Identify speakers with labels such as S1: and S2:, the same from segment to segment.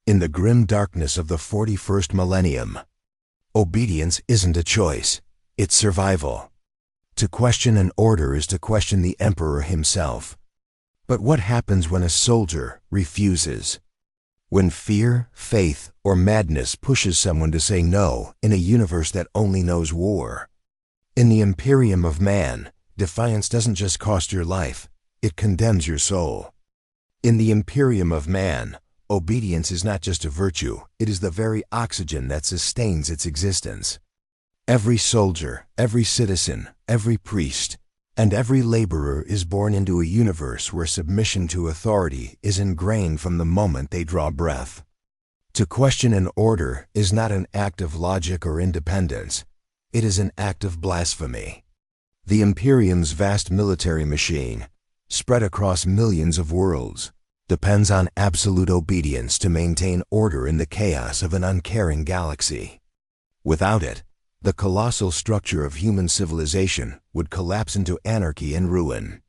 S1: In the grim darkness of the 41st millennium, obedience isn't a choice, it's survival. To question an order is to question the emperor himself. But what happens when a soldier refuses? When fear, faith, or madness pushes someone to say no in a universe that only knows war? In the Imperium of Man, defiance doesn't just cost your life, it condemns your soul. In the Imperium of Man, obedience is not just a virtue, it is the very oxygen that sustains its existence. Every soldier, every citizen, every priest, and every laborer is born into a universe where submission to authority is ingrained from the moment they draw breath. To question an order is not an act of logic or independence, it is an act of blasphemy. The Imperium's vast military machine, spread across millions of worlds, depends on absolute obedience to maintain order in the chaos of an uncaring galaxy. Without it, the colossal structure of human civilization would collapse into anarchy and ruin.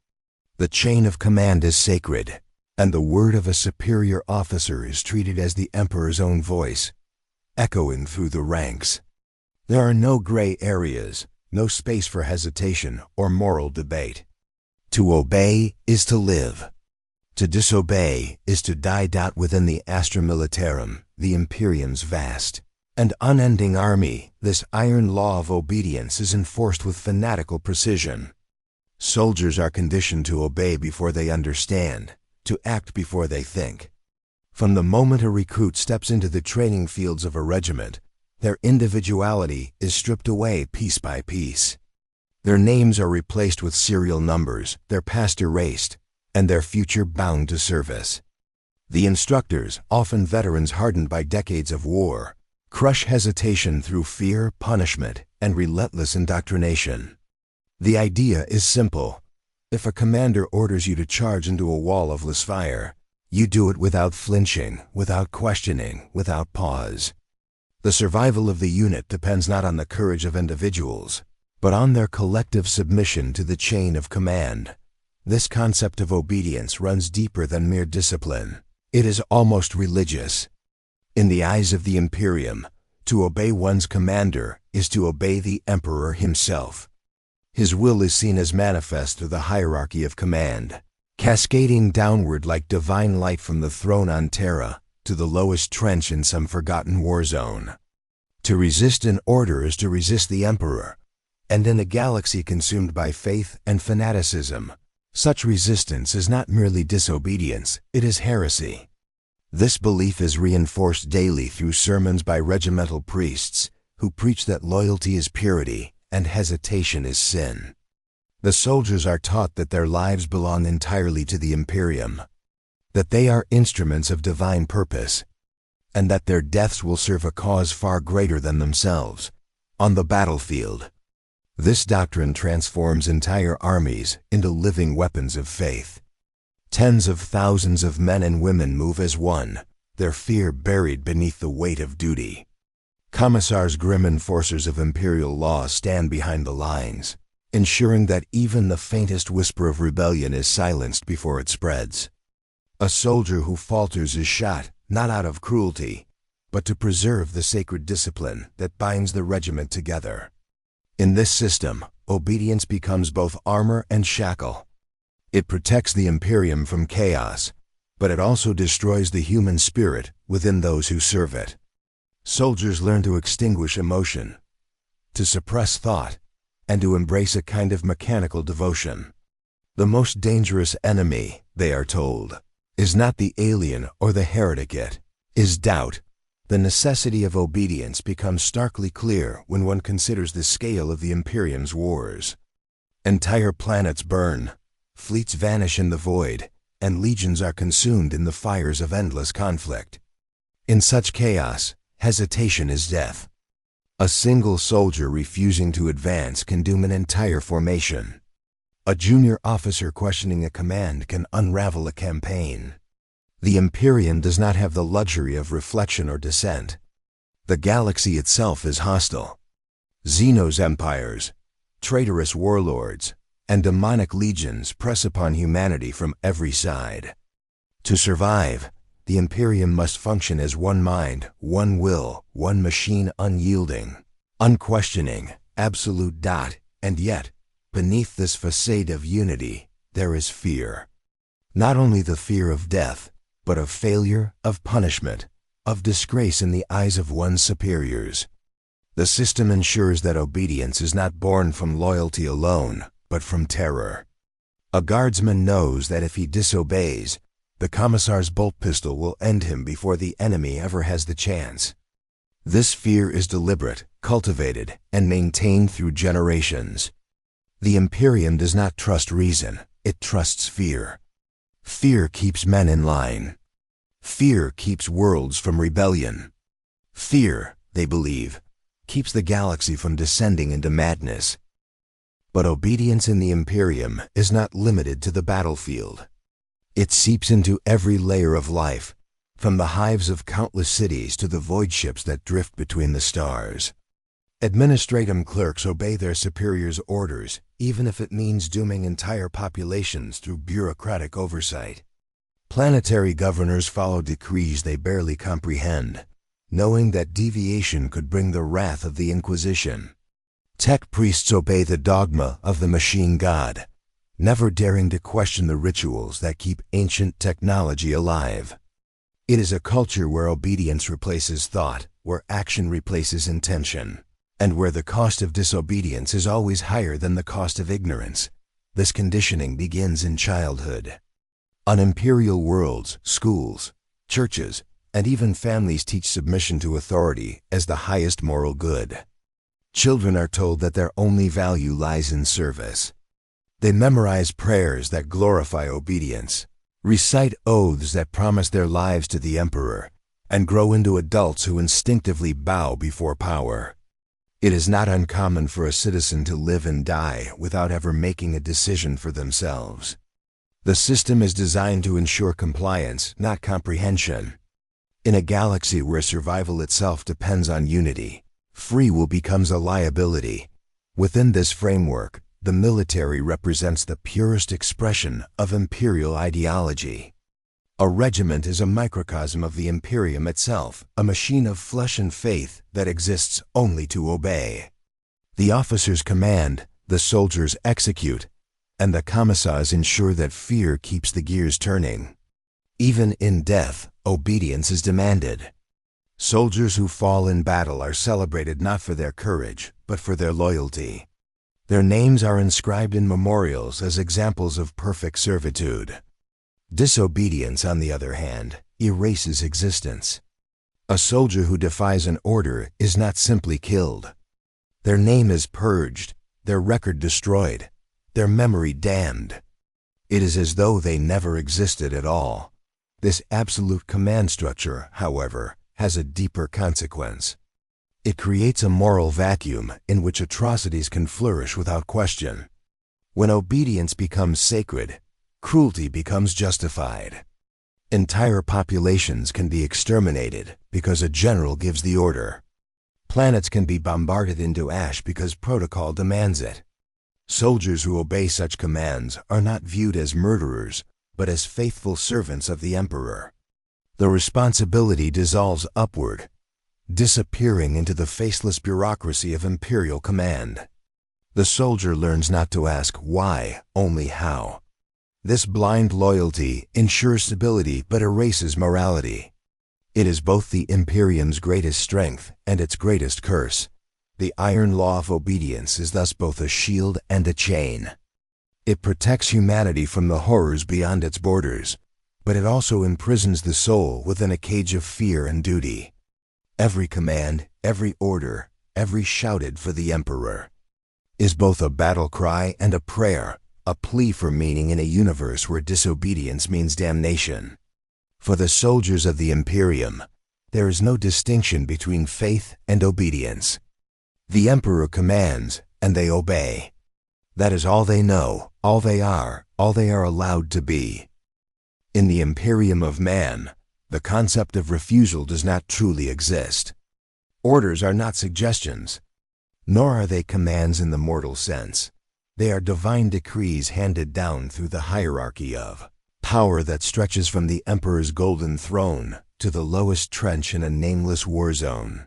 S1: The chain of command is sacred, and the word of a superior officer is treated as the emperor's own voice, echoing through the ranks. There are no gray areas, no space for hesitation or moral debate. To obey is to live. To disobey is to die. Within the Astra Militarum, the Imperium's vast and unending army, this iron law of obedience is enforced with fanatical precision. Soldiers are conditioned to obey before they understand, to act before they think. From the moment a recruit steps into the training fields of a regiment, their individuality is stripped away piece by piece. Their names are replaced with serial numbers, their past erased, and their future bound to service. The instructors, often veterans hardened by decades of war, crush hesitation through fear, punishment, and relentless indoctrination. The idea is simple. If a commander orders you to charge into a wall of fire, you do it without flinching, without questioning, without pause. The survival of the unit depends not on the courage of individuals, but on their collective submission to the chain of command. This concept of obedience runs deeper than mere discipline. It is almost religious. In the eyes of the Imperium, to obey one's commander is to obey the emperor himself. His will is seen as manifest through the hierarchy of command, cascading downward like divine light from the throne on Terra to the lowest trench in some forgotten war zone. To resist an order is to resist the emperor, and in a galaxy consumed by faith and fanaticism, such resistance is not merely disobedience, it is heresy. This belief is reinforced daily through sermons by regimental priests who preach that loyalty is purity and hesitation is sin. The soldiers are taught that their lives belong entirely to the Imperium, that they are instruments of divine purpose, and that their deaths will serve a cause far greater than themselves. On the battlefield, this doctrine transforms entire armies into living weapons of faith. Tens of thousands of men and women move as one, their fear buried beneath the weight of duty. Commissars, grim enforcers of imperial law, stand behind the lines, ensuring that even the faintest whisper of rebellion is silenced before it spreads. A soldier who falters is shot, not out of cruelty, but to preserve the sacred discipline that binds the regiment together. In this system, obedience becomes both armor and shackle. It protects the Imperium from chaos, but it also destroys the human spirit within those who serve it. Soldiers learn to extinguish emotion, to suppress thought, and to embrace a kind of mechanical devotion. The most dangerous enemy, they are told, is not the alien or the heretic, it is doubt. The necessity of obedience becomes starkly clear when one considers the scale of the Imperium's wars. Entire planets burn, fleets vanish in the void, and legions are consumed in the fires of endless conflict. In such chaos, hesitation is death. A single soldier refusing to advance can doom an entire formation. A junior officer questioning a command can unravel a campaign. The Imperium does not have the luxury of reflection or dissent. The galaxy itself is hostile. Xenos empires, traitorous warlords, and demonic legions press upon humanity from every side. To survive, The Imperium must function as one mind, one will, one machine, unyielding, unquestioning, absolute. And yet, beneath this facade of unity, there is fear. Not only the fear of death, but of failure, of punishment, of disgrace in the eyes of one's superiors. The system ensures that obedience is not born from loyalty alone, but from terror. A guardsman knows that if he disobeys, the commissar's bolt pistol will end him before the enemy ever has the chance. This fear is deliberate, cultivated, and maintained through generations. The Imperium does not trust reason, it trusts fear. Fear keeps men in line. Fear keeps worlds from rebellion. Fear, they believe, keeps the galaxy from descending into madness. But obedience in the Imperium is not limited to the battlefield. It seeps into every layer of life, from the hives of countless cities to the void ships that drift between the stars. Administratum clerks obey their superiors' orders, even if it means dooming entire populations through bureaucratic oversight. Planetary governors follow decrees they barely comprehend, knowing that deviation could bring the wrath of the Inquisition. Tech priests obey the dogma of the machine god, never daring to question the rituals that keep ancient technology alive. It is a culture where obedience replaces thought, where action replaces intention, and where the cost of disobedience is always higher than the cost of ignorance. This conditioning begins in childhood. On Imperial worlds, schools, churches, and even families teach submission to authority as the highest moral good. Children are told that their only value lies in service. They memorize prayers that glorify obedience, recite oaths that promise their lives to the Emperor, and grow into adults who instinctively bow before power. It is not uncommon for a citizen to live and die without ever making a decision for themselves. The system is designed to ensure compliance, not comprehension. In a galaxy where survival itself depends on unity, free will becomes a liability. Within this framework, the military represents the purest expression of imperial ideology. A regiment is a microcosm of the Imperium itself, a machine of flesh and faith that exists only to obey. The officers command, the soldiers execute, and the commissars ensure that fear keeps the gears turning. Even in death, obedience is demanded. Soldiers who fall in battle are celebrated not for their courage, but for their loyalty. Their names are inscribed in memorials as examples of perfect servitude. Disobedience, on the other hand, erases existence. A soldier who defies an order is not simply killed. Their name is purged, their record destroyed, their memory damned. It is as though they never existed at all. This absolute command structure, however, has a deeper consequence. It creates a moral vacuum in which atrocities can flourish without question. When obedience becomes sacred, cruelty becomes justified. Entire populations can be exterminated because a general gives the order. Planets can be bombarded into ash because protocol demands it. Soldiers who obey such commands are not viewed as murderers, but as faithful servants of the Emperor. The responsibility dissolves upward, disappearing into the faceless bureaucracy of imperial command. The soldier learns not to ask why, only how. This blind loyalty ensures stability but erases morality. It is both the Imperium's greatest strength and its greatest curse. The iron law of obedience is thus both a shield and a chain. It protects humanity from the horrors beyond its borders, but it also imprisons the soul within a cage of fear and duty. Every command, every order, every shouted for the Emperor, is both a battle cry and a prayer, a plea for meaning in a universe where disobedience means damnation. For the soldiers of the Imperium, there is no distinction between faith and obedience. The Emperor commands, and they obey. That is all they know, all they are allowed to be. In the Imperium of Man, the concept of refusal does not truly exist. Orders are not suggestions, nor are they commands in the mortal sense. They are divine decrees handed down through the hierarchy of Power that stretches from the emperor's golden throne to the lowest trench in a nameless war zone.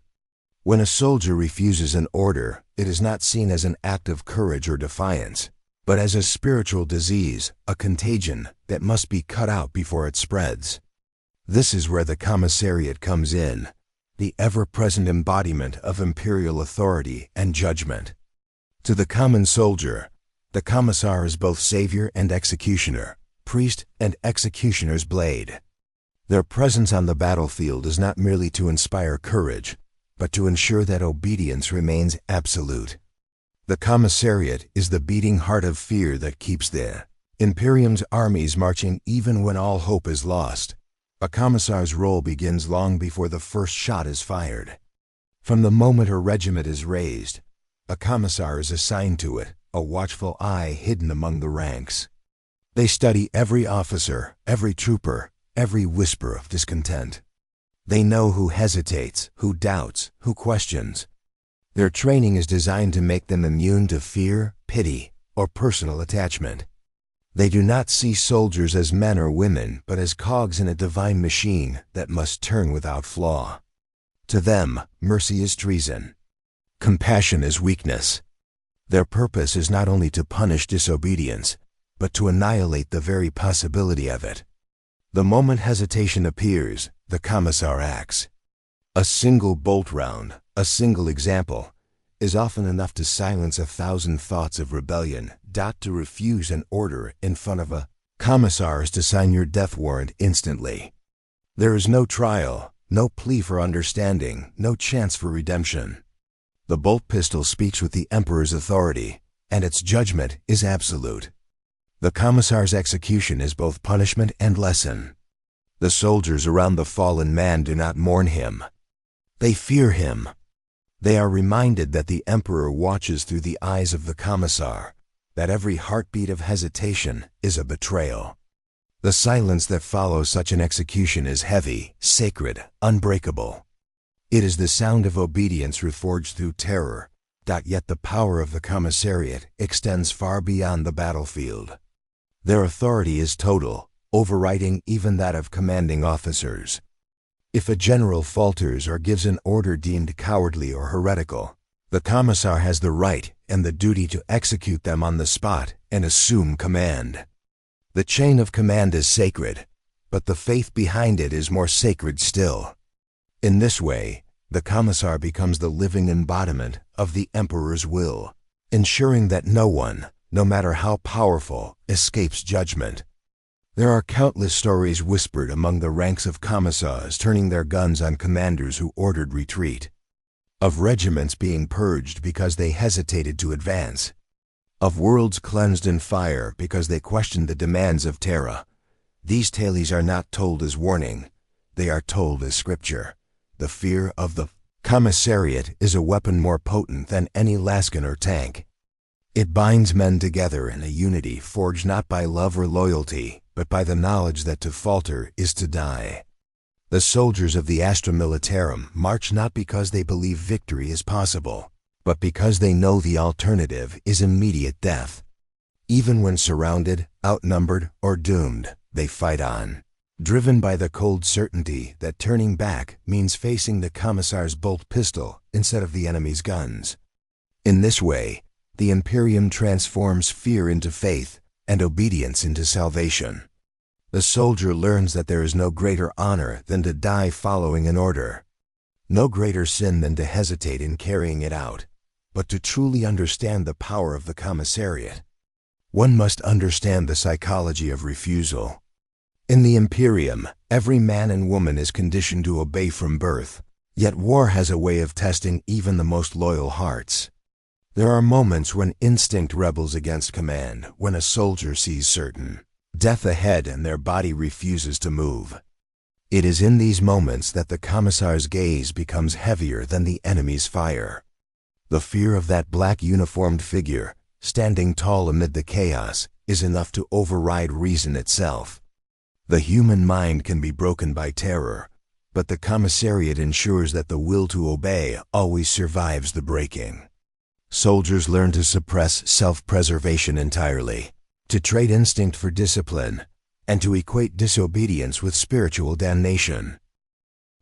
S1: When a soldier refuses an order, it is not seen as an act of courage or defiance, but as a spiritual disease, a contagion that must be cut out before it spreads. This is where the commissariat comes in, the ever-present embodiment of imperial authority and judgment. To the common soldier, the commissar is both savior and executioner, priest and executioner's blade. Their presence on the battlefield is not merely to inspire courage, but to ensure that obedience remains absolute. The commissariat is the beating heart of fear that keeps the Imperium's armies marching even when all hope is lost. A commissar's role begins long before the first shot is fired. From the moment a regiment is raised, a commissar is assigned to it, a watchful eye hidden among the ranks. They study every officer, every trooper, every whisper of discontent. They know who hesitates, who doubts, who questions. Their training is designed to make them immune to fear, pity, or personal attachment. They do not see soldiers as men or women, but as cogs in a divine machine that must turn without flaw. To them, mercy is treason. Compassion is weakness. Their purpose is not only to punish disobedience, but to annihilate the very possibility of it. The moment hesitation appears, the commissar acts. A single bolt round, a single example, is often enough to silence 1,000 thoughts of rebellion. To refuse an order in front of a commissar is to sign your death warrant instantly. There is no trial, no plea for understanding, no chance for redemption. The bolt pistol speaks with the emperor's authority, and its judgment is absolute. The commissar's execution is both punishment and lesson. The soldiers around the fallen man do not mourn him. They fear him. They are reminded that the emperor watches through the eyes of the commissar, that every heartbeat of hesitation is a betrayal. The silence that follows such an execution is heavy, sacred, unbreakable. It is the sound of obedience reforged through terror, yet the power of the commissariat extends far beyond the battlefield. Their authority is total, overriding even that of commanding officers. If a general falters or gives an order deemed cowardly or heretical, the commissar has the right and the duty to execute them on the spot and assume command. The chain of command is sacred, but the faith behind it is more sacred still. In this way, the commissar becomes the living embodiment of the emperor's will, ensuring that no one, no matter how powerful, escapes judgment. There are countless stories whispered among the ranks of commissars turning their guns on commanders who ordered retreat, of regiments being purged because they hesitated to advance, of worlds cleansed in fire because they questioned the demands of Terra. These tales are not told as warning, they are told as scripture. The fear of the commissariat is a weapon more potent than any lascan or tank. It binds men together in a unity forged not by love or loyalty, but by the knowledge that to falter is to die. The soldiers of the Astra Militarum march not because they believe victory is possible, but because they know the alternative is immediate death. Even when surrounded, outnumbered, or doomed, they fight on, driven by the cold certainty that turning back means facing the commissar's bolt pistol instead of the enemy's guns. In this way, the Imperium transforms fear into faith and obedience into salvation. The soldier learns that there is no greater honor than to die following an order, no greater sin than to hesitate in carrying it out, but to truly understand the power of the commissariat, one must understand the psychology of refusal. In the Imperium, every man and woman is conditioned to obey from birth, yet war has a way of testing even the most loyal hearts. There are moments when instinct rebels against command, when a soldier sees certain death ahead and their body refuses to move. It is in these moments that the commissar's gaze becomes heavier than the enemy's fire. The fear of that black uniformed figure, standing tall amid the chaos, is enough to override reason itself. The human mind can be broken by terror, but the commissariat ensures that the will to obey always survives the breaking. Soldiers learn to suppress self-preservation entirely, to trade instinct for discipline, and to equate disobedience with spiritual damnation.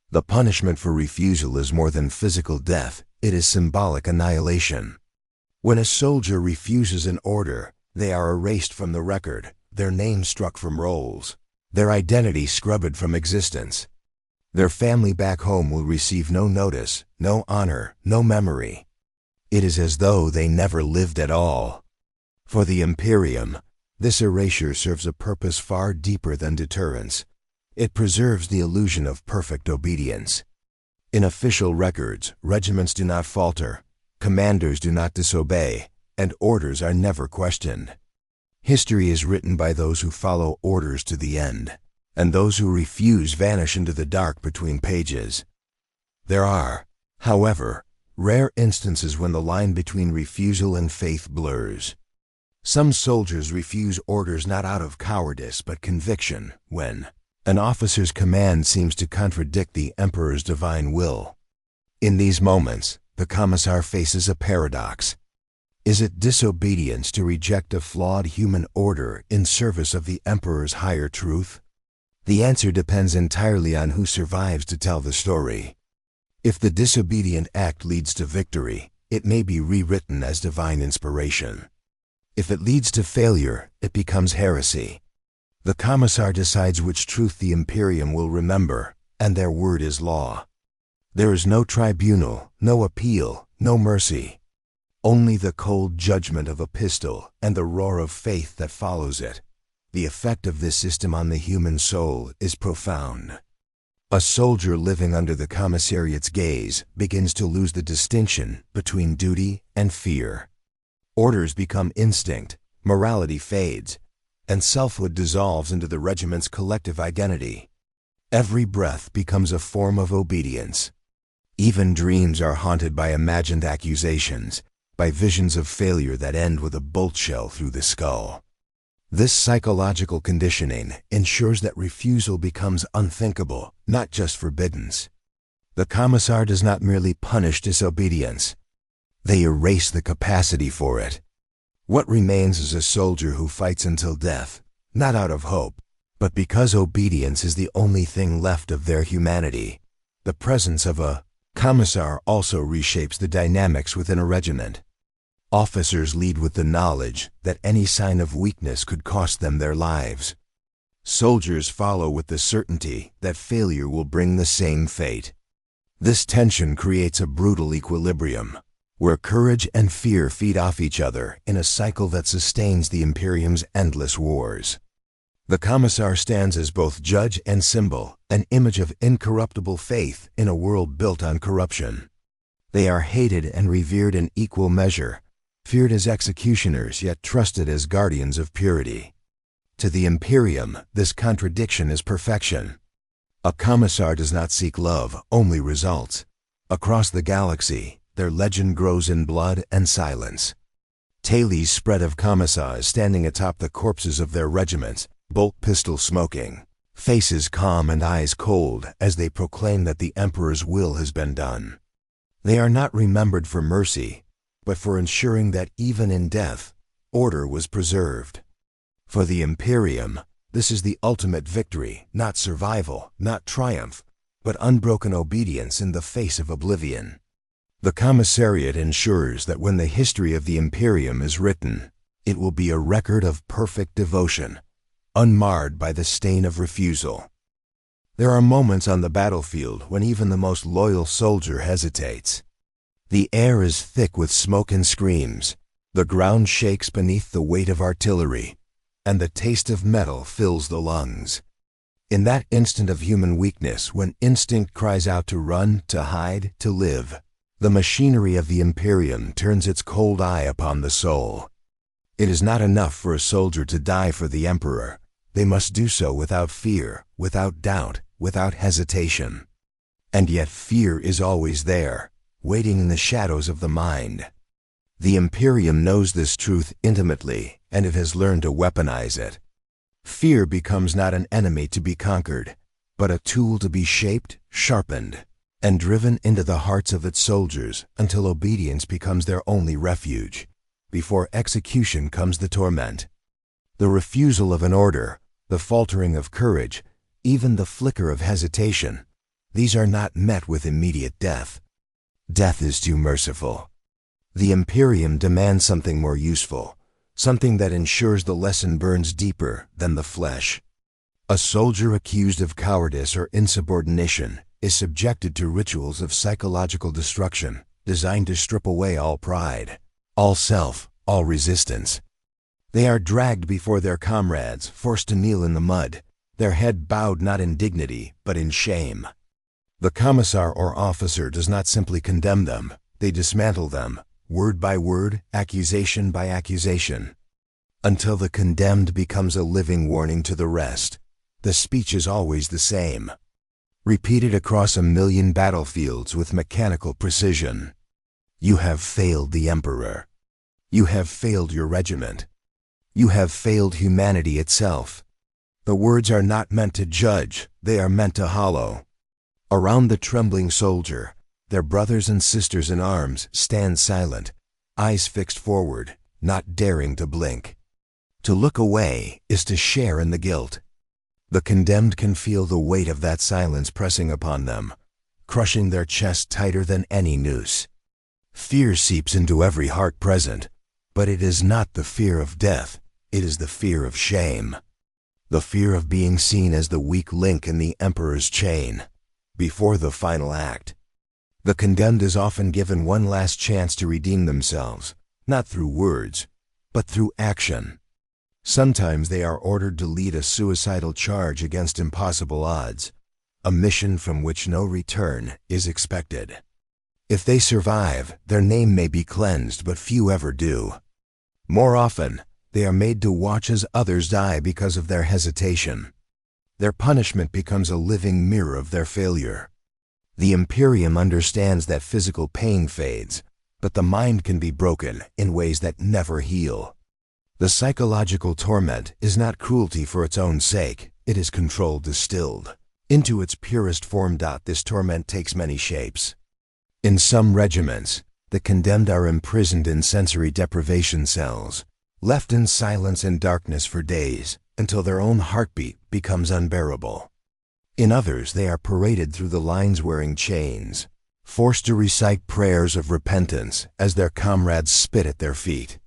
S1: The punishment for refusal is more than physical death, it is symbolic annihilation. When a soldier refuses an order, they are erased from the record, their names struck from rolls, their identity scrubbed from existence. Their family back home will receive no notice, no honor, no memory. It is as though they never lived at all. For the Imperium, this erasure serves a purpose far deeper than deterrence. It preserves the illusion of perfect obedience. In official records, regiments do not falter, commanders do not disobey, and orders are never questioned. History is written by those who follow orders to the end, and those who refuse vanish into the dark between pages. There are, however, rare instances when the line between refusal and faith blurs. Some soldiers refuse orders not out of cowardice but conviction, when an officer's command seems to contradict the emperor's divine will. In these moments, the commissar faces a paradox. Is it disobedience to reject a flawed human order in service of the emperor's higher truth? The answer depends entirely on who survives to tell the story. If the disobedient act leads to victory, it may be rewritten as divine inspiration. If it leads to failure, it becomes heresy. The commissar decides which truth the Imperium will remember, and their word is law. There is no tribunal, no appeal, no mercy. Only the cold judgment of a pistol and the roar of faith that follows it. The effect of this system on the human soul is profound. A soldier living under the commissariat's gaze begins to lose the distinction between duty and fear. Orders become instinct, morality fades, and selfhood dissolves into the regiment's collective identity. Every breath becomes a form of obedience. Even dreams are haunted by imagined accusations, by visions of failure that end with a bolt shell through the skull. This psychological conditioning ensures that refusal becomes unthinkable, not just forbiddance. The commissar does not merely punish disobedience. They erase the capacity for it. What remains is a soldier who fights until death, not out of hope, but because obedience is the only thing left of their humanity. The presence of a commissar also reshapes the dynamics within a regiment. Officers lead with the knowledge that any sign of weakness could cost them their lives. Soldiers follow with the certainty that failure will bring the same fate. This tension creates a brutal equilibrium, where courage and fear feed off each other in a cycle that sustains the Imperium's endless wars. The commissar stands as both judge and symbol, an image of incorruptible faith in a world built on corruption. They are hated and revered in equal measure, feared as executioners yet trusted as guardians of purity. To the Imperium, this contradiction is perfection. A commissar does not seek love, only results. Across the galaxy, their legend grows in blood and silence. Taili's spread of commissars standing atop the corpses of their regiments, bolt pistol smoking, faces calm and eyes cold as they proclaim that the Emperor's will has been done. They are not remembered for mercy, but for ensuring that even in death, order was preserved. For the Imperium, this is the ultimate victory, not survival, not triumph, but unbroken obedience in the face of oblivion. The commissariat ensures that when the history of the Imperium is written, it will be a record of perfect devotion, unmarred by the stain of refusal. There are moments on the battlefield when even the most loyal soldier hesitates. The air is thick with smoke and screams, the ground shakes beneath the weight of artillery, and the taste of metal fills the lungs. In that instant of human weakness, when instinct cries out to run, to hide, to live, the machinery of the Imperium turns its cold eye upon the soul. It is not enough for a soldier to die for the Emperor. They must do so without fear, without doubt, without hesitation. And yet fear is always there, waiting in the shadows of the mind. The Imperium knows this truth intimately, and it has learned to weaponize it. Fear becomes not an enemy to be conquered, but a tool to be shaped, sharpened, and driven into the hearts of its soldiers until obedience becomes their only refuge. Before execution comes the torment. The refusal of an order, the faltering of courage, even the flicker of hesitation, these are not met with immediate death. Death is too merciful. The Imperium demands something more useful, something that ensures the lesson burns deeper than the flesh. A soldier accused of cowardice or insubordination is subjected to rituals of psychological destruction designed to strip away all pride, all self, all resistance. They are dragged before their comrades, forced to kneel in the mud, their head bowed not in dignity, but in shame. The commissar or officer does not simply condemn them, they dismantle them, word by word, accusation by accusation, until the condemned becomes a living warning to the rest. The speech is always the same, repeated across 1,000,000 battlefields with mechanical precision. You have failed the Emperor. You have failed your regiment. You have failed humanity itself. The words are not meant to judge, they are meant to hollow. Around the trembling soldier, their brothers and sisters in arms stand silent, eyes fixed forward, not daring to blink. To look away is to share in the guilt. The condemned can feel the weight of that silence pressing upon them, crushing their chest tighter than any noose. Fear seeps into every heart present, but it is not the fear of death, it is the fear of shame. The fear of being seen as the weak link in the Emperor's chain. Before the final act, the condemned is often given one last chance to redeem themselves, not through words, but through action. Sometimes they are ordered to lead a suicidal charge against impossible odds, a mission from which no return is expected. If they survive, their name may be cleansed, but few ever do. More often, they are made to watch as others die because of their hesitation. Their punishment becomes a living mirror of their failure. The Imperium understands that physical pain fades, but the mind can be broken in ways that never heal. The psychological torment is not cruelty for its own sake, it is control distilled into its purest form. This torment takes many shapes. In some regiments, the condemned are imprisoned in sensory deprivation cells, left in silence and darkness for days, until their own heartbeat becomes unbearable. In others, they are paraded through the lines wearing chains, forced to recite prayers of repentance as their comrades spit at their feet.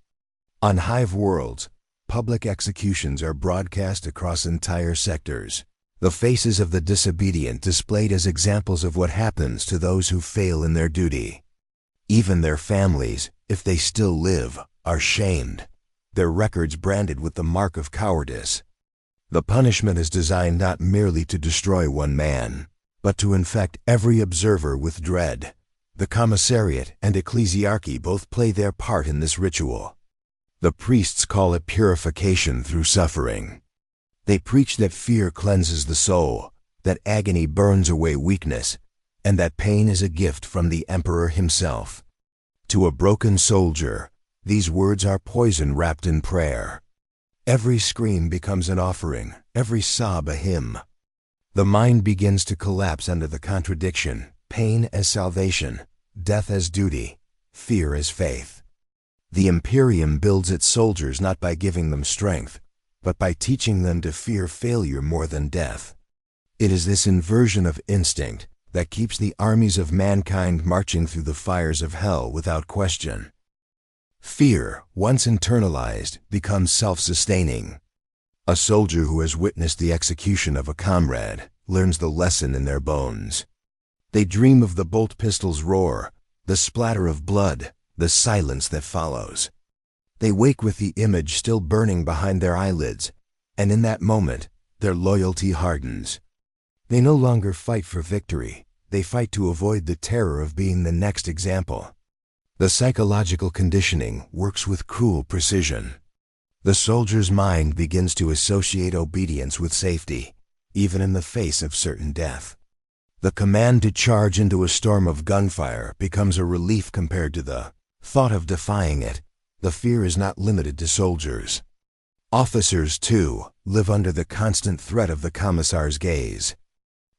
S1: On Hive worlds, public executions are broadcast across entire sectors, the faces of the disobedient displayed as examples of what happens to those who fail in their duty. Even their families, if they still live, are shamed, their records branded with the mark of cowardice. The punishment is designed not merely to destroy one man, but to infect every observer with dread. The commissariat and ecclesiarchy both play their part in this ritual. The priests call it purification through suffering. They preach that fear cleanses the soul, that agony burns away weakness, and that pain is a gift from the Emperor himself. To a broken soldier, these words are poison wrapped in prayer. Every scream becomes an offering, every sob a hymn. The mind begins to collapse under the contradiction, pain as salvation, death as duty, fear as faith. The Imperium builds its soldiers not by giving them strength, but by teaching them to fear failure more than death. It is this inversion of instinct that keeps the armies of mankind marching through the fires of hell without question. Fear, once internalized, becomes self-sustaining. A soldier who has witnessed the execution of a comrade learns the lesson in their bones. They dream of the bolt pistol's roar, the splatter of blood, the silence that follows. They wake with the image still burning behind their eyelids, and in that moment, their loyalty hardens. They no longer fight for victory, they fight to avoid the terror of being the next example. The psychological conditioning works with cruel precision. The soldier's mind begins to associate obedience with safety, even in the face of certain death. The command to charge into a storm of gunfire becomes a relief compared to the thought of defying it. The fear is not limited to soldiers. Officers, too, live under the constant threat of the commissar's gaze.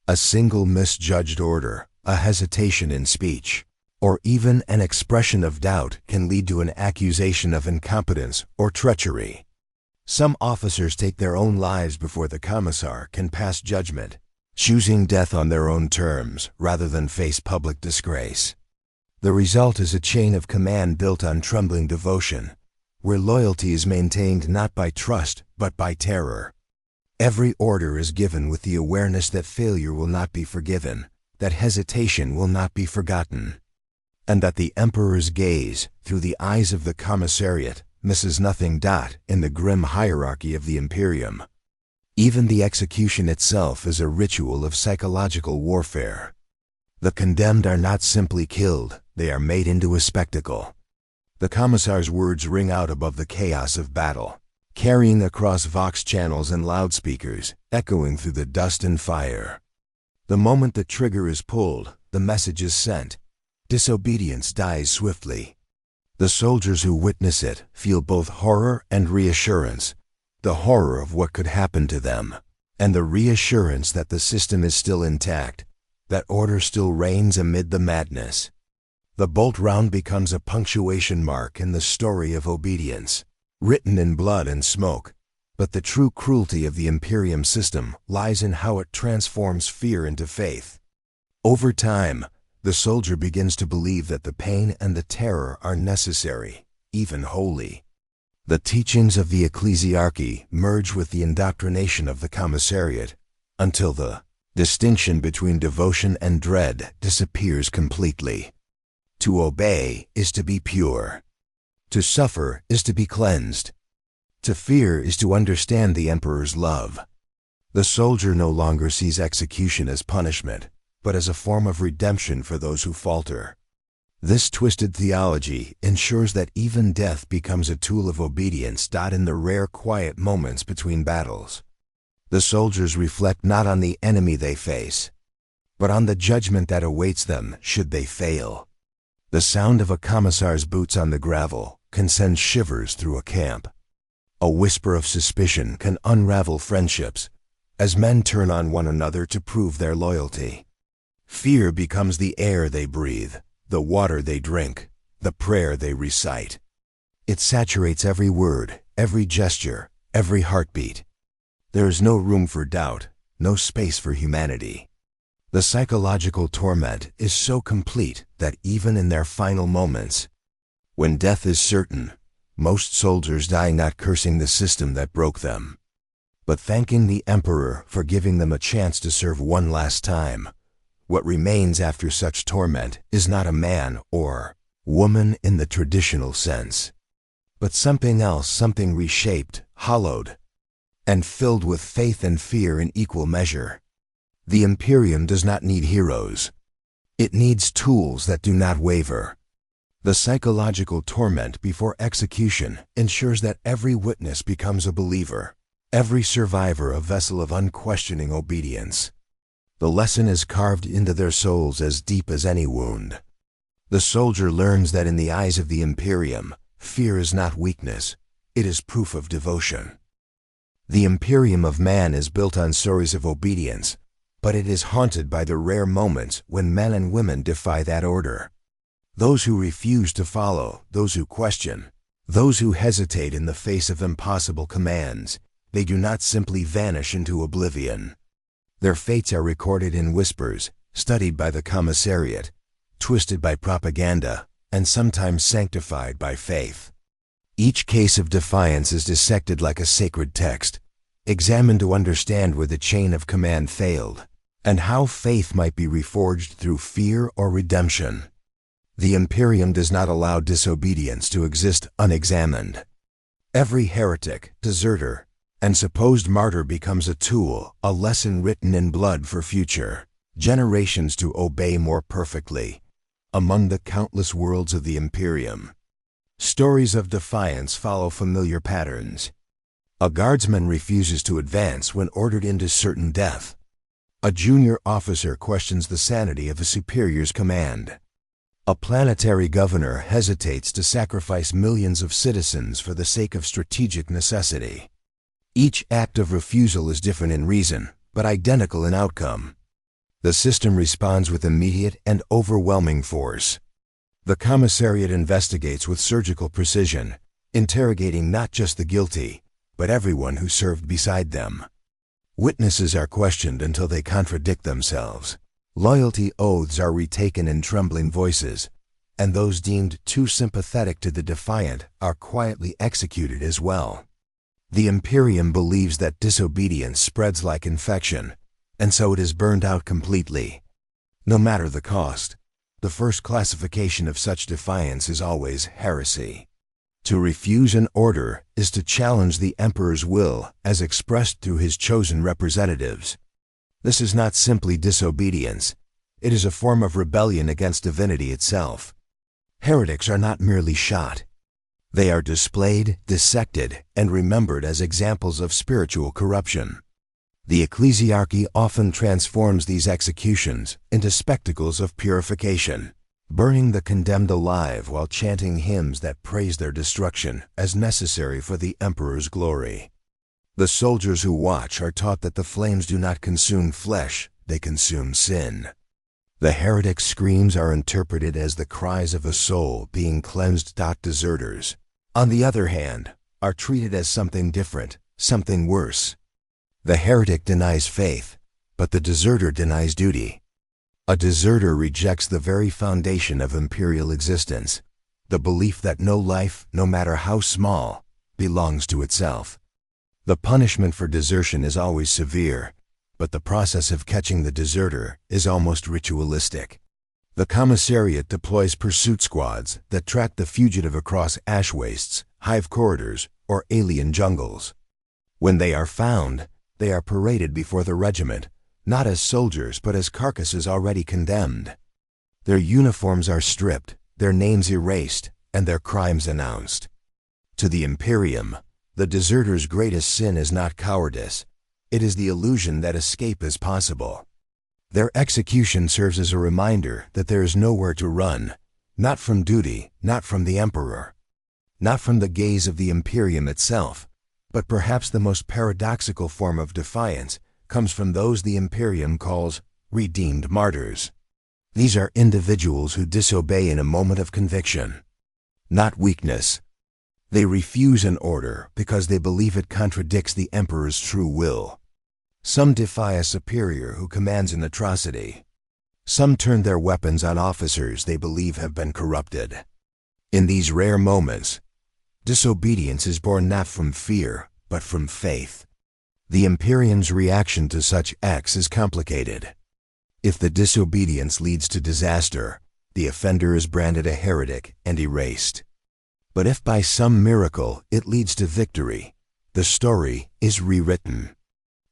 S1: A single misjudged order, a hesitation in speech, or even an expression of doubt can lead to an accusation of incompetence or treachery. Some officers take their own lives before the commissar can pass judgment, choosing death on their own terms rather than face public disgrace. The result is a chain of command built on trembling devotion, where loyalty is maintained not by trust but by terror. Every order is given with the awareness that failure will not be forgiven, that hesitation will not be forgotten, and that the emperor's gaze, through the eyes of the commissariat, misses nothing. In the grim hierarchy of the Imperium, even the execution itself is a ritual of psychological warfare. The condemned are not simply killed, they are made into a spectacle. The commissar's words ring out above the chaos of battle, carrying across vox channels and loudspeakers, echoing through the dust and fire. The moment the trigger is pulled, the message is sent. Disobedience dies swiftly. The soldiers who witness it feel both horror and reassurance, the horror of what could happen to them, and the reassurance that the system is still intact, that order still reigns amid the madness. The bolt round becomes a punctuation mark in the story of obedience, written in blood and smoke, but the true cruelty of the Imperium system lies in how it transforms fear into faith. Over time, the soldier begins to believe that the pain and the terror are necessary, even holy. The teachings of the ecclesiarchy merge with the indoctrination of the commissariat, until the distinction between devotion and dread disappears completely. To obey is to be pure. To suffer is to be cleansed. To fear is to understand the emperor's love. The soldier no longer sees execution as punishment, but as a form of redemption for those who falter. This twisted theology ensures that even death becomes a tool of obedience. In the rare quiet moments between battles, the soldiers reflect not on the enemy they face, but on the judgment that awaits them should they fail. The sound of a commissar's boots on the gravel can send shivers through a camp. A whisper of suspicion can unravel friendships, as men turn on one another to prove their loyalty. Fear becomes the air they breathe, the water they drink, the prayer they recite. It saturates every word, every gesture, every heartbeat. There is no room for doubt, no space for humanity. The psychological torment is so complete that even in their final moments, when death is certain, most soldiers die not cursing the system that broke them, but thanking the emperor for giving them a chance to serve one last time. What remains after such torment is not a man or woman in the traditional sense, but something else, something reshaped, hollowed, and filled with faith and fear in equal measure. The Imperium does not need heroes. It needs tools that do not waver. The psychological torment before execution ensures that every witness becomes a believer, every survivor a vessel of unquestioning obedience. The lesson is carved into their souls as deep as any wound. The soldier learns that in the eyes of the Imperium, fear is not weakness, it is proof of devotion. The Imperium of Man is built on stories of obedience, but it is haunted by the rare moments when men and women defy that order. Those who refuse to follow, those who question, those who hesitate in the face of impossible commands, they do not simply vanish into oblivion. Their fates are recorded in whispers, studied by the commissariat, twisted by propaganda, and sometimes sanctified by faith. Each case of defiance is dissected like a sacred text, examined to understand where the chain of command failed, and how faith might be reforged through fear or redemption. The Imperium does not allow disobedience to exist unexamined. Every heretic, deserter, and supposed martyr becomes a tool, a lesson written in blood for future generations to obey more perfectly. Among the countless worlds of the Imperium, stories of defiance follow familiar patterns. A guardsman refuses to advance when ordered into certain death. A junior officer questions the sanity of a superior's command. A planetary governor hesitates to sacrifice millions of citizens for the sake of strategic necessity. Each act of refusal is different in reason, but identical in outcome. The system responds with immediate and overwhelming force. The commissariat investigates with surgical precision, interrogating not just the guilty, but everyone who served beside them. Witnesses are questioned until they contradict themselves. Loyalty oaths are retaken in trembling voices, and those deemed too sympathetic to the defiant are quietly executed as well. The Imperium believes that disobedience spreads like infection, and so it is burned out completely. No matter the cost, the first classification of such defiance is always heresy. To refuse an order is to challenge the Emperor's will as expressed through his chosen representatives. This is not simply disobedience, it is a form of rebellion against divinity itself. Heretics are not merely shot. They are displayed, dissected, and remembered as examples of spiritual corruption. The ecclesiarchy often transforms these executions into spectacles of purification, burning the condemned alive while chanting hymns that praise their destruction as necessary for the emperor's glory. The soldiers who watch are taught that the flames do not consume flesh, they consume sin. The heretic screams are interpreted as the cries of a soul being cleansed. Deserters, on the other hand, are treated as something different, something worse. The heretic denies faith, but the deserter denies duty. A deserter rejects the very foundation of imperial existence, the belief that no life, no matter how small, belongs to itself. The punishment for desertion is always severe, but the process of catching the deserter is almost ritualistic. The commissariat deploys pursuit squads that track the fugitive across ash wastes, hive corridors, or alien jungles. When they are found, they are paraded before the regiment, not as soldiers but as carcasses already condemned. Their uniforms are stripped, their names erased, and their crimes announced. To the Imperium, the deserter's greatest sin is not cowardice, it is the illusion that escape is possible. Their execution serves as a reminder that there is nowhere to run, not from duty, not from the Emperor, not from the gaze of the Imperium itself, but perhaps the most paradoxical form of defiance comes from those the Imperium calls redeemed martyrs. These are individuals who disobey in a moment of conviction, not weakness. They refuse an order because they believe it contradicts the Emperor's true will. Some defy a superior who commands an atrocity. Some turn their weapons on officers they believe have been corrupted. In these rare moments, disobedience is born not from fear, but from faith. The Imperium's reaction to such acts is complicated. If the disobedience leads to disaster, the offender is branded a heretic and erased. But if by some miracle it leads to victory, the story is rewritten.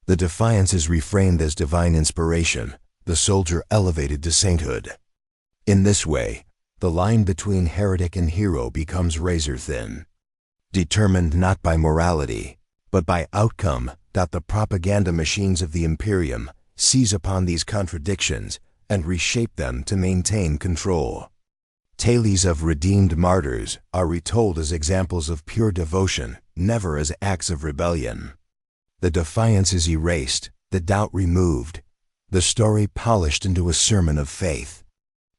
S1: The defiance is reframed as divine inspiration, the soldier elevated to sainthood. In this way, the line between heretic and hero becomes razor thin. Determined not by morality, but by outcome, the propaganda machines of the Imperium seize upon these contradictions and reshape them to maintain control. Tales of redeemed martyrs are retold as examples of pure devotion, never as acts of rebellion. The defiance is erased, the doubt removed, the story polished into a sermon of faith.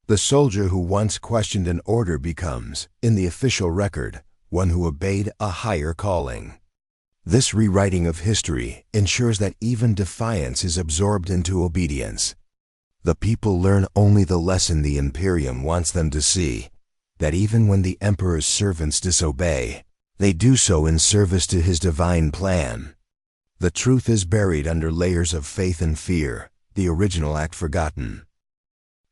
S1: The soldier who once questioned an order becomes, in the official record, one who obeyed a higher calling. This rewriting of history ensures that even defiance is absorbed into obedience. The people learn only the lesson the Imperium wants them to see, that even when the Emperor's servants disobey, they do so in service to his divine plan. The truth is buried under layers of faith and fear, the original act forgotten.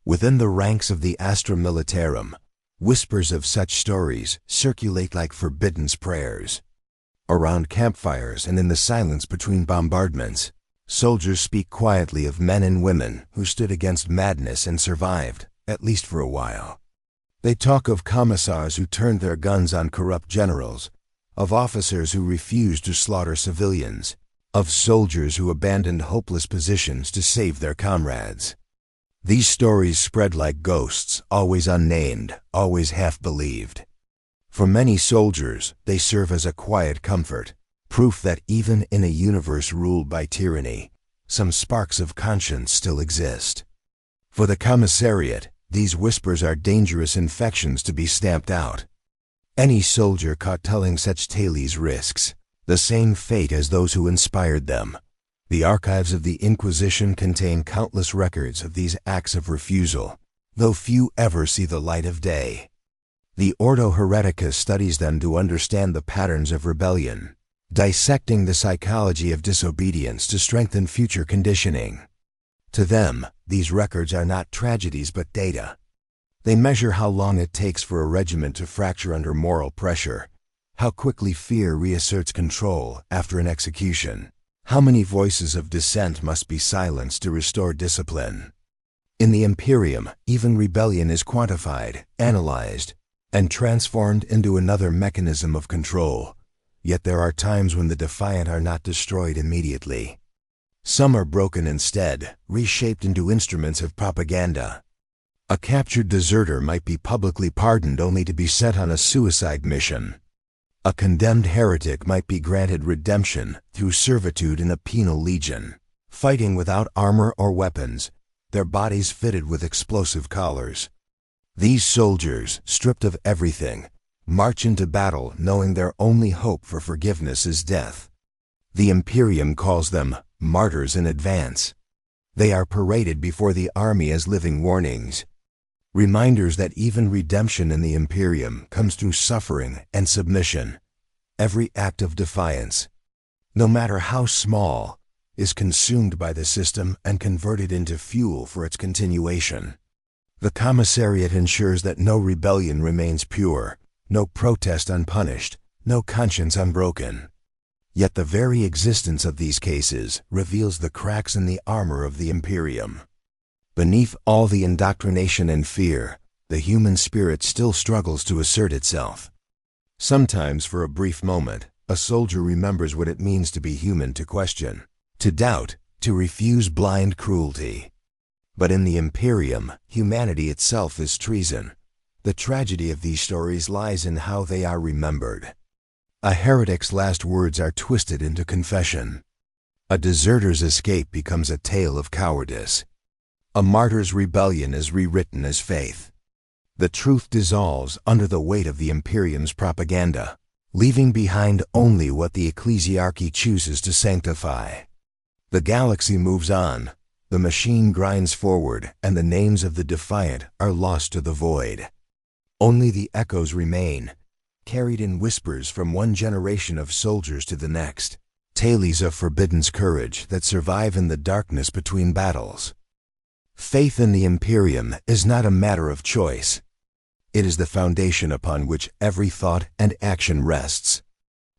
S1: Within the ranks of the Astra Militarum, whispers of such stories circulate like forbidden prayers. Around campfires and in the silence between bombardments, soldiers speak quietly of men and women who stood against madness and survived, at least for a while. They talk of commissars who turned their guns on corrupt generals, of officers who refused to slaughter civilians, of soldiers who abandoned hopeless positions to save their comrades. These stories spread like ghosts, always unnamed, always half-believed. For many soldiers, they serve as a quiet comfort, proof that even in a universe ruled by tyranny, some sparks of conscience still exist. For the commissariat, these whispers are dangerous infections to be stamped out. Any soldier caught telling such tales risks, the same fate as those who inspired them. The archives of the Inquisition contain countless records of these acts of refusal, though few ever see the light of day. The Ordo Hereticus studies them to understand the patterns of rebellion, dissecting the psychology of disobedience to strengthen future conditioning. To them, these records are not tragedies but data. They measure how long it takes for a regiment to fracture under moral pressure, how quickly fear reasserts control after an execution, how many voices of dissent must be silenced to restore discipline. In the Imperium, even rebellion is quantified, analyzed, and transformed into another mechanism of control. Yet there are times when the defiant are not destroyed immediately. Some are broken instead, reshaped into instruments of propaganda. A captured deserter might be publicly pardoned only to be sent on a suicide mission. A condemned heretic might be granted redemption through servitude in a penal legion, fighting without armor or weapons, their bodies fitted with explosive collars. These soldiers, stripped of everything, march into battle knowing their only hope for forgiveness is death. The Imperium calls them martyrs in advance. They are paraded before the army as living warnings, reminders that even redemption in the Imperium comes through suffering and submission. Every act of defiance, no matter how small, is consumed by the system and converted into fuel for its continuation. The commissariat ensures that no rebellion remains pure, no protest unpunished, no conscience unbroken. Yet the very existence of these cases reveals the cracks in the armor of the Imperium. Beneath all the indoctrination and fear, the human spirit still struggles to assert itself. Sometimes, for a brief moment, a soldier remembers what it means to be human, to question, to doubt, to refuse blind cruelty. But in the Imperium, humanity itself is treason. The tragedy of these stories lies in how they are remembered. A heretic's last words are twisted into confession. A deserter's escape becomes a tale of cowardice. A martyr's rebellion is rewritten as faith. The truth dissolves under the weight of the Imperium's propaganda, leaving behind only what the ecclesiarchy chooses to sanctify. The galaxy moves on. The machine grinds forward, and the names of the defiant are lost to the void. Only the echoes remain, carried in whispers from one generation of soldiers to the next, tales of forbidden courage that survive in the darkness between battles. Faith in the Imperium is not a matter of choice. It is the foundation upon which every thought and action rests.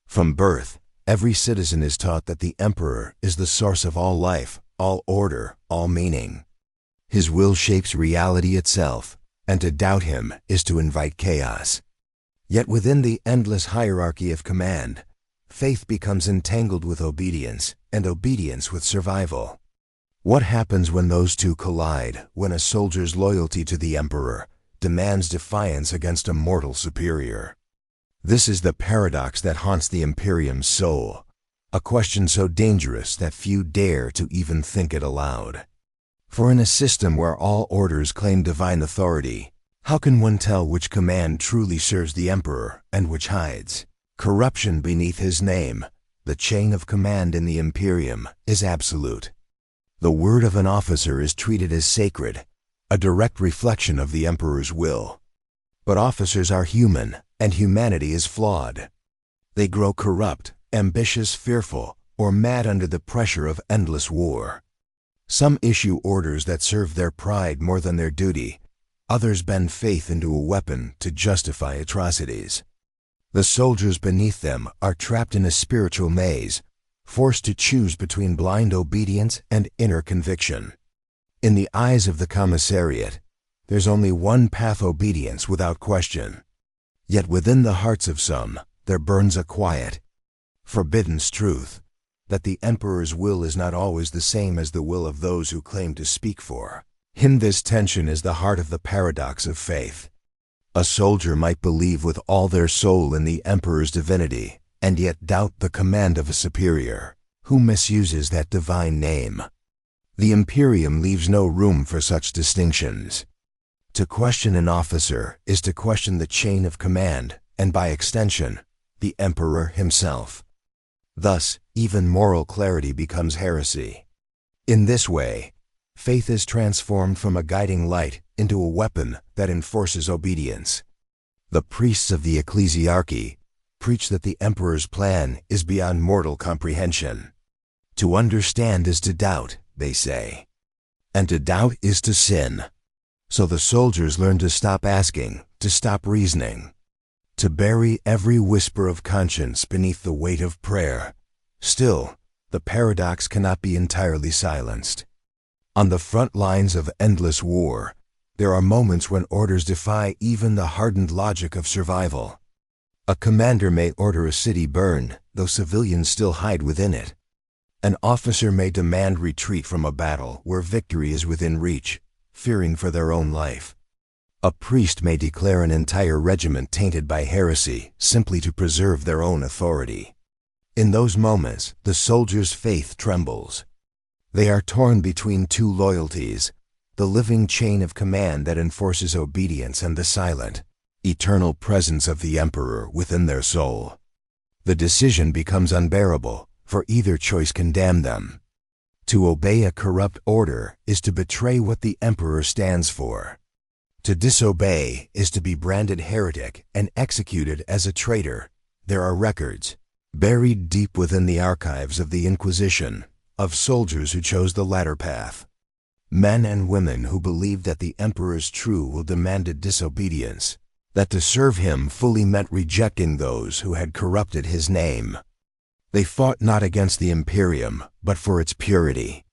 S1: From birth, every citizen is taught that the Emperor is the source of all life, all order, all meaning. His will shapes reality itself, and to doubt him is to invite chaos. Yet within the endless hierarchy of command, faith becomes entangled with obedience, and obedience with survival. What happens when those two collide, when a soldier's loyalty to the Emperor demands defiance against a mortal superior? This is the paradox that haunts the Imperium's soul. A question so dangerous that few dare to even think it aloud. For in a system where all orders claim divine authority, how can one tell which command truly serves the Emperor and which hides corruption beneath his name? The chain of command in the Imperium is absolute. The word of an officer is treated as sacred, a direct reflection of the Emperor's will. But officers are human, and humanity is flawed. They grow corrupt, ambitious, fearful, or mad under the pressure of endless war. Some issue orders that serve their pride more than their duty. Others bend faith into a weapon to justify atrocities. The soldiers beneath them are trapped in a spiritual maze, forced to choose between blind obedience and inner conviction. In the eyes of the commissariat, there's only one path: obedience without question. Yet within the hearts of some, there burns a quiet, forbidden truth, that the Emperor's will is not always the same as the will of those who claim to speak for him. This tension is the heart of the paradox of faith. A soldier might believe with all their soul in the Emperor's divinity, and yet doubt the command of a superior who misuses that divine name. The Imperium leaves no room for such distinctions. To question an officer is to question the chain of command, and by extension, the Emperor himself. Thus, even moral clarity becomes heresy. In this way, faith is transformed from a guiding light into a weapon that enforces obedience. The priests of the ecclesiarchy preach that the emperor's plan is beyond mortal comprehension. To understand is to doubt, they say. And to doubt is to sin. So the soldiers learn to stop asking, to stop reasoning, to bury every whisper of conscience beneath the weight of prayer. Still, the paradox cannot be entirely silenced. On the front lines of endless war, there are moments when orders defy even the hardened logic of survival. A commander may order a city burned, though civilians still hide within it. An officer may demand retreat from a battle where victory is within reach, fearing for their own life. A priest may declare an entire regiment tainted by heresy simply to preserve their own authority. In those moments, the soldier's faith trembles. They are torn between two loyalties, the living chain of command that enforces obedience and the silent, eternal presence of the emperor within their soul. The decision becomes unbearable, for either choice can damn them. To obey a corrupt order is to betray what the emperor stands for. To disobey is to be branded heretic and executed as a traitor. There are records, buried deep within the archives of the Inquisition, of soldiers who chose the latter path. Men and women who believed that the emperor's true will demanded disobedience, that to serve him fully meant rejecting those who had corrupted his name. They fought not against the Imperium, but for its purity.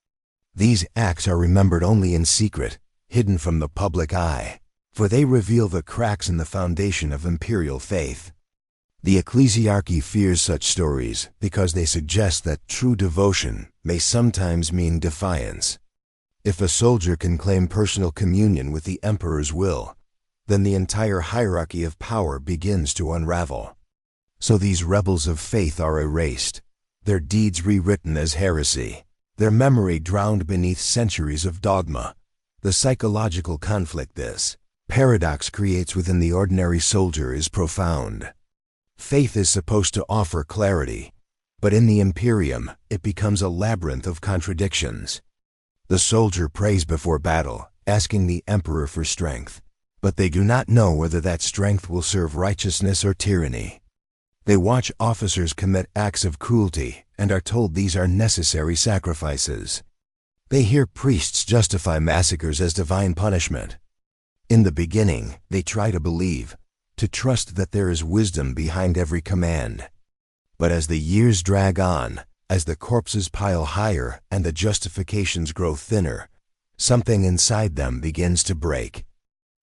S1: These acts are remembered only in secret, hidden from the public eye, for they reveal the cracks in the foundation of imperial faith. The ecclesiarchy fears such stories because they suggest that true devotion may sometimes mean defiance. If a soldier can claim personal communion with the emperor's will, then the entire hierarchy of power begins to unravel. So these rebels of faith are erased, their deeds rewritten as heresy, their memory drowned beneath centuries of dogma. The psychological conflict this paradox creates within the ordinary soldier is profound. Faith is supposed to offer clarity, but in the Imperium, it becomes a labyrinth of contradictions. The soldier prays before battle, asking the emperor for strength, but they do not know whether that strength will serve righteousness or tyranny. They watch officers commit acts of cruelty and are told these are necessary sacrifices. They hear priests justify massacres as divine punishment. In the beginning, they try to believe, to trust that there is wisdom behind every command. But as the years drag on, as the corpses pile higher and the justifications grow thinner, something inside them begins to break.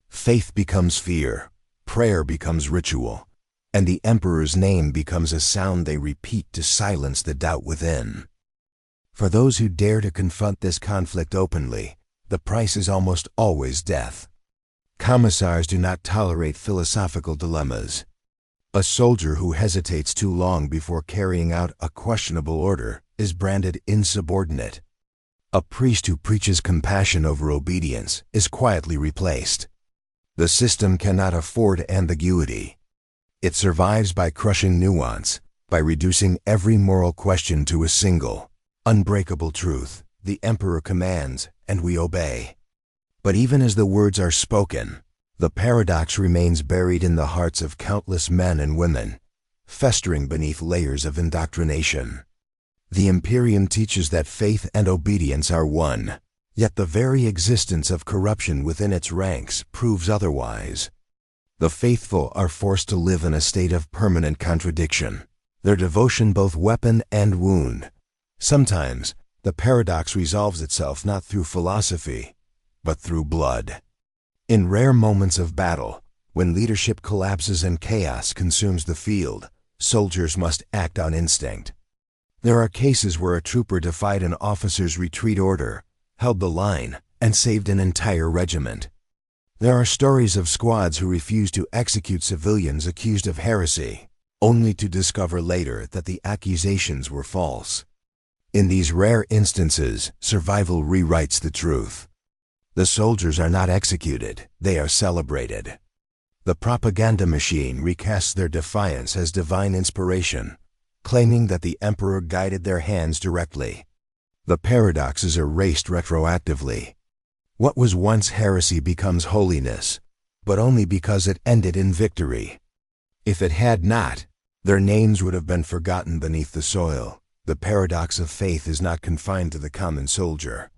S1: Faith becomes fear, prayer becomes ritual, and the emperor's name becomes a sound they repeat to silence the doubt within. For those who dare to confront this conflict openly, the price is almost always death. Commissars do not tolerate philosophical dilemmas. A soldier who hesitates too long before carrying out a questionable order is branded insubordinate. A priest who preaches compassion over obedience is quietly replaced. The system cannot afford ambiguity. It survives by crushing nuance, by reducing every moral question to a single, unbreakable truth. The emperor commands, and we obey. But even as the words are spoken, the paradox remains buried in the hearts of countless men and women, festering beneath layers of indoctrination. The Imperium teaches that faith and obedience are one, yet the very existence of corruption within its ranks proves otherwise. The faithful are forced to live in a state of permanent contradiction, their devotion both weapon and wound. Sometimes, the paradox resolves itself not through philosophy, but through blood. In rare moments of battle, when leadership collapses and chaos consumes the field, soldiers must act on instinct. There are cases where a trooper defied an officer's retreat order, held the line, and saved an entire regiment. There are stories of squads who refused to execute civilians accused of heresy, only to discover later that the accusations were false. In these rare instances, survival rewrites the truth. The soldiers are not executed, they are celebrated. The propaganda machine recasts their defiance as divine inspiration, claiming that the emperor guided their hands directly. The paradox is erased retroactively. What was once heresy becomes holiness, but only because it ended in victory. If it had not, their names would have been forgotten beneath the soil. The paradox of faith is not confined to the common soldier.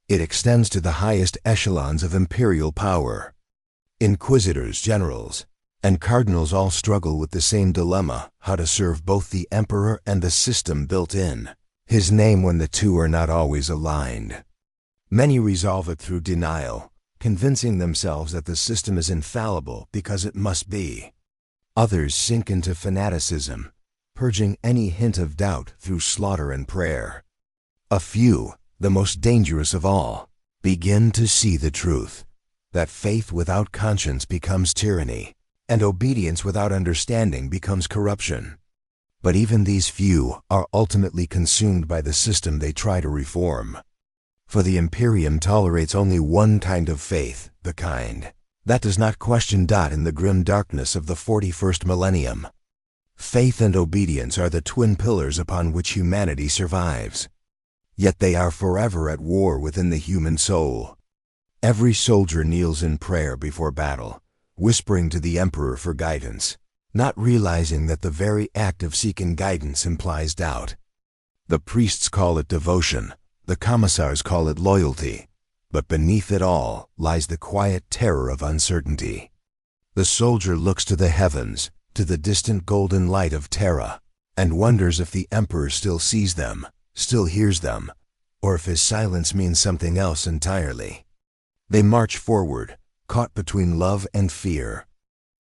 S1: It extends to the highest echelons of imperial power. Inquisitors, generals, and cardinals all struggle with the same dilemma: how to serve both the emperor and the system built in his name when the two are not always aligned. Many resolve it through denial, convincing themselves that the system is infallible because it must be. Others sink into fanaticism, purging any hint of doubt through slaughter and prayer. A few, the most dangerous of all, begin to see the truth, that faith without conscience becomes tyranny, and obedience without understanding becomes corruption. But even these few are ultimately consumed by the system they try to reform. For the Imperium tolerates only one kind of faith, the kind that does not question in the grim darkness of the 41st millennium. Faith and obedience are the twin pillars upon which humanity survives. Yet they are forever at war within the human soul. Every soldier kneels in prayer before battle, whispering to the emperor for guidance, not realizing that the very act of seeking guidance implies doubt. The priests call it devotion, the commissars call it loyalty, but beneath it all lies the quiet terror of uncertainty. The soldier looks to the heavens, to the distant golden light of Terra, and wonders if the emperor still sees them, still hears them, or if his silence means something else entirely. They march forward, caught between love and fear,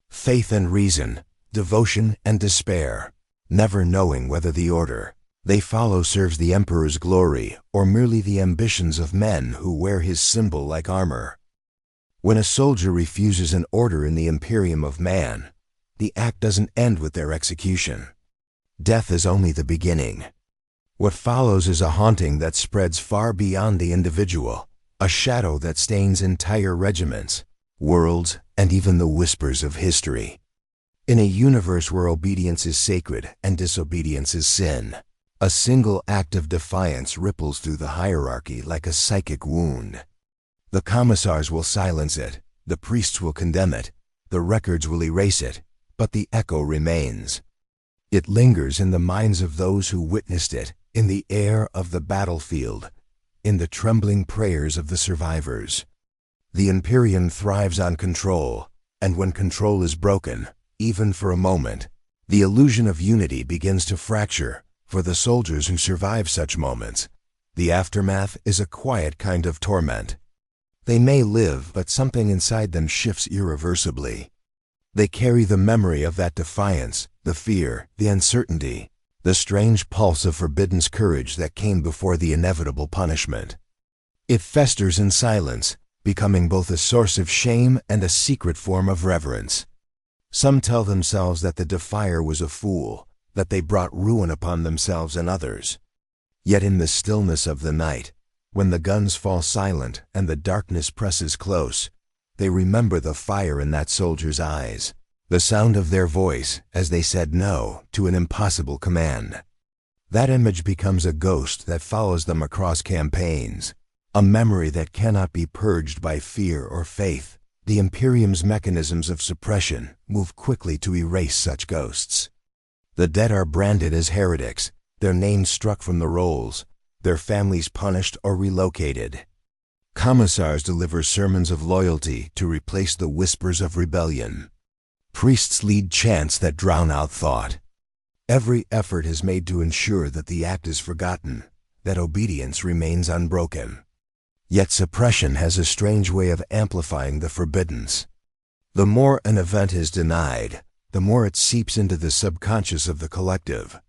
S1: faith and reason, devotion and despair, never knowing whether the order they follow serves the emperor's glory or merely the ambitions of men who wear his symbol like armor. When a soldier refuses an order in the Imperium of Man, the act doesn't end with their execution. Death is only the beginning. What follows is a haunting that spreads far beyond the individual, a shadow that stains entire regiments, worlds, and even the whispers of history. In a universe where obedience is sacred and disobedience is sin, a single act of defiance ripples through the hierarchy like a psychic wound. The commissars will silence it, the priests will condemn it, the records will erase it, but the echo remains. It lingers in the minds of those who witnessed it, in the air of the battlefield, in the trembling prayers of the survivors. The Imperium thrives on control, and when control is broken, even for a moment, the illusion of unity begins to fracture. For the soldiers who survive such moments, the aftermath is a quiet kind of torment. They may live, but something inside them shifts irreversibly. They carry the memory of that defiance, the fear, the uncertainty, the strange pulse of forbidden courage that came before the inevitable punishment. It festers in silence, becoming both a source of shame and a secret form of reverence. Some tell themselves that the defier was a fool, that they brought ruin upon themselves and others. Yet in the stillness of the night, when the guns fall silent and the darkness presses close, they remember the fire in that soldier's eyes, the sound of their voice as they said no to an impossible command. That image becomes a ghost that follows them across campaigns, a memory that cannot be purged by fear or faith. The Imperium's mechanisms of suppression move quickly to erase such ghosts. The dead are branded as heretics, their names struck from the rolls, their families punished or relocated. Commissars deliver sermons of loyalty to replace the whispers of rebellion. Priests lead chants that drown out thought. Every effort is made to ensure that the act is forgotten, that obedience remains unbroken. Yet suppression has a strange way of amplifying the forbiddance. The more an event is denied, the more it seeps into the subconscious of the collective.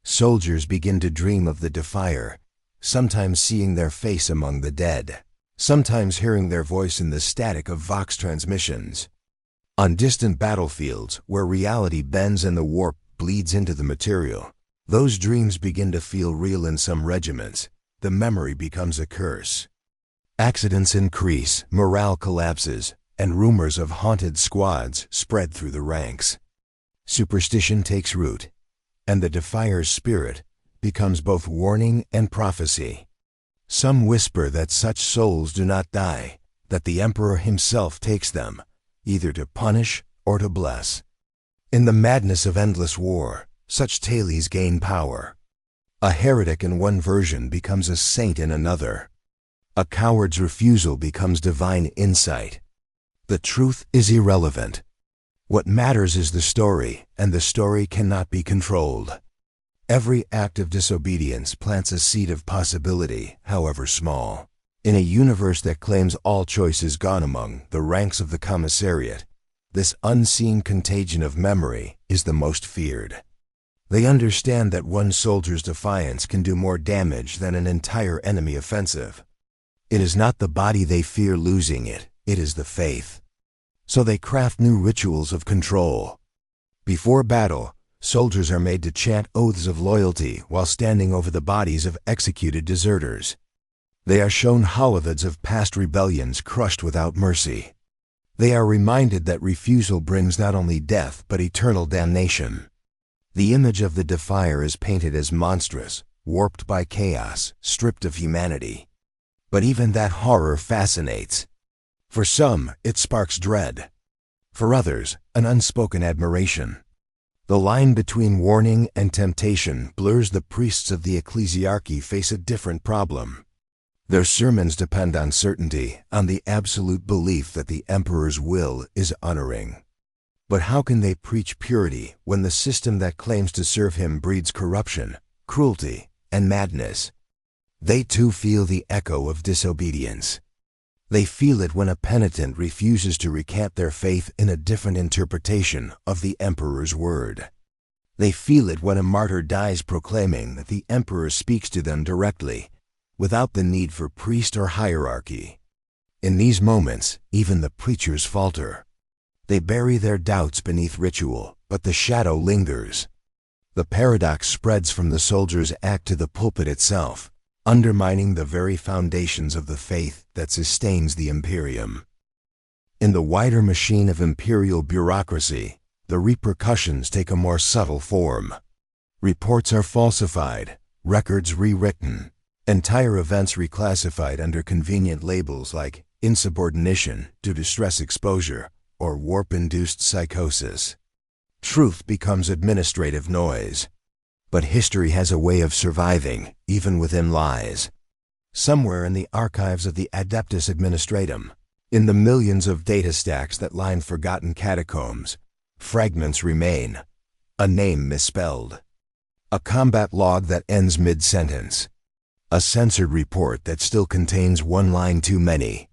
S1: Soldiers begin to dream of the defier, sometimes seeing their face among the dead, sometimes hearing their voice in the static of Vox transmissions. On distant battlefields, where reality bends and the warp bleeds into the material, those dreams begin to feel real in some regiments. The memory becomes a curse. Accidents increase, morale collapses, and rumors of haunted squads spread through the ranks. Superstition takes root. and the defier's spirit becomes both warning and prophecy. Some whisper that such souls do not die, that the Emperor himself takes them, either to punish or to bless. In the madness of endless war, such tales gain power. A heretic in one version becomes a saint in another. A coward's refusal becomes divine insight. The truth is irrelevant. What matters is the story, and the story cannot be controlled. Every act of disobedience plants a seed of possibility, however small. In a universe that claims all choice is gone among the ranks of the commissariat, this unseen contagion of memory is the most feared. They understand that one soldier's defiance can do more damage than an entire enemy offensive. It is not the body they fear losing it is the faith. So they craft new rituals of control. Before battle, soldiers are made to chant oaths of loyalty while standing over the bodies of executed deserters. They are shown holovids of past rebellions crushed without mercy. They are reminded that refusal brings not only death but eternal damnation. The image of the defier is painted as monstrous, warped by chaos, stripped of humanity. But even that horror fascinates. For some, it sparks dread. For others, an unspoken admiration. The line between warning and temptation blurs. The priests of the ecclesiarchy face a different problem. Their sermons depend on certainty, on the absolute belief that the emperor's will is honoring. But how can they preach purity when the system that claims to serve him breeds corruption, cruelty, and madness? They too feel the echo of disobedience. They feel it when a penitent refuses to recant their faith in a different interpretation of the emperor's word. They feel it when a martyr dies proclaiming that the emperor speaks to them directly, without the need for priest or hierarchy. In these moments, even the preachers falter. They bury their doubts beneath ritual, but the shadow lingers. The paradox spreads from the soldier's act to the pulpit itself, undermining the very foundations of the faith that sustains the Imperium. In the wider machine of imperial bureaucracy, the repercussions take a more subtle form. Reports are falsified, records rewritten, entire events reclassified under convenient labels like insubordination due to stress exposure or warp-induced psychosis. Truth becomes administrative noise. But history has a way of surviving, even within lies. Somewhere in the archives of the Adeptus Administratum, in the millions of data stacks that line forgotten catacombs, fragments remain. A name misspelled. A combat log that ends mid-sentence. A censored report that still contains one line too many.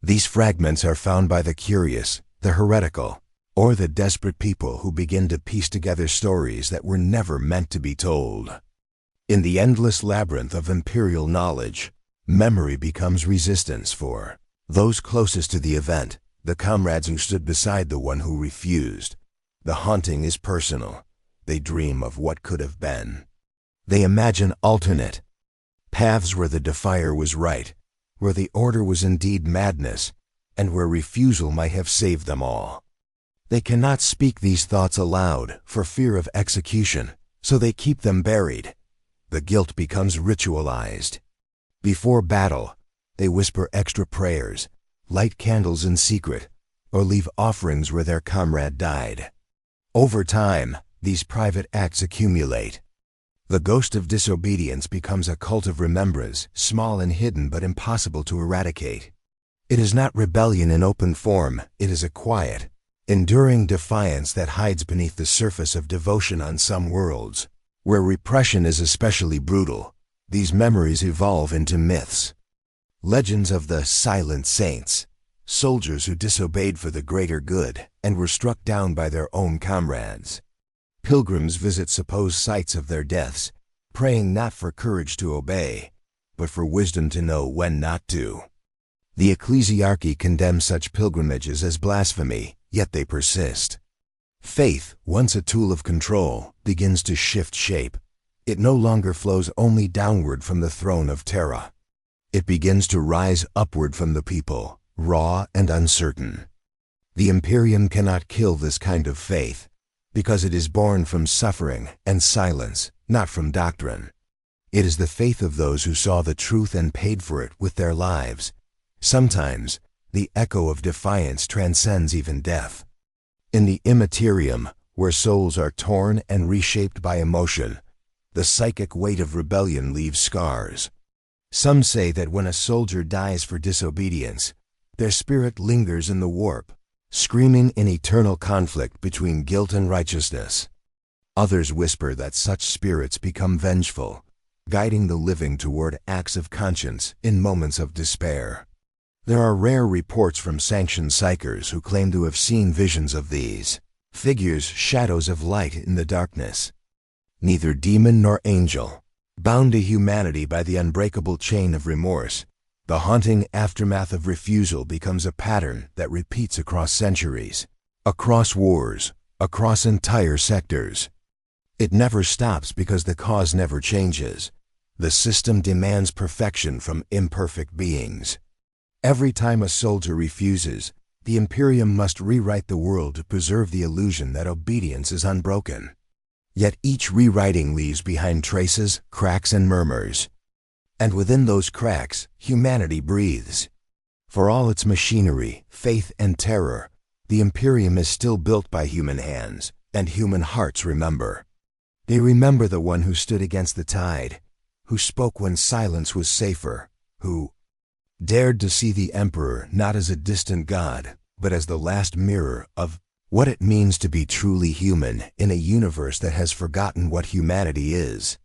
S1: These fragments are found by the curious, the heretical, or the desperate people who begin to piece together stories that were never meant to be told. In the endless labyrinth of imperial knowledge, memory becomes resistance for those closest to the event, the comrades who stood beside the one who refused. The haunting is personal. They dream of what could have been. They imagine alternate paths where the defier was right, where the order was indeed madness, and where refusal might have saved them all. They cannot speak these thoughts aloud for fear of execution, so they keep them buried. The guilt becomes ritualized. Before battle, they whisper extra prayers, light candles in secret, or leave offerings where their comrade died. Over time, these private acts accumulate. The ghost of disobedience becomes a cult of remembrance, small and hidden but impossible to eradicate. It is not rebellion in open form, it is a quiet, enduring defiance that hides beneath the surface of devotion on some worlds. Where repression is especially brutal, these memories evolve into myths. Legends of the silent saints, soldiers who disobeyed for the greater good and were struck down by their own comrades. Pilgrims visit supposed sites of their deaths, praying not for courage to obey, but for wisdom to know when not to. The ecclesiarchy condemns such pilgrimages as blasphemy, yet they persist. Faith, once a tool of control, begins to shift shape. It no longer flows only downward from the throne of Terra. It begins to rise upward from the people, raw and uncertain. The Imperium cannot kill this kind of faith, because it is born from suffering and silence, not from doctrine. It is the faith of those who saw the truth and paid for it with their lives. Sometimes, the echo of defiance transcends even death. In the Imperium, where souls are torn and reshaped by emotion, the psychic weight of rebellion leaves scars. Some say that when a soldier dies for disobedience, their spirit lingers in the warp, screaming in eternal conflict between guilt and righteousness. Others whisper that such spirits become vengeful, guiding the living toward acts of conscience in moments of despair. There are rare reports from sanctioned psychers who claim to have seen visions of these figures, shadows of light in the darkness. Neither demon nor angel, bound to humanity by the unbreakable chain of remorse, the haunting aftermath of refusal becomes a pattern that repeats across centuries, across wars, across entire sectors. It never stops because the cause never changes. The system demands perfection from imperfect beings. Every time a soldier refuses, the Imperium must rewrite the world to preserve the illusion that obedience is unbroken. Yet each rewriting leaves behind traces, cracks, and murmurs. And within those cracks, humanity breathes. For all its machinery, faith, and terror, the Imperium is still built by human hands, and human hearts remember. They remember the one who stood against the tide, who spoke when silence was safer, who dared to see the Emperor not as a distant god, but as the last mirror of what it means to be truly human in a universe that has forgotten what humanity is.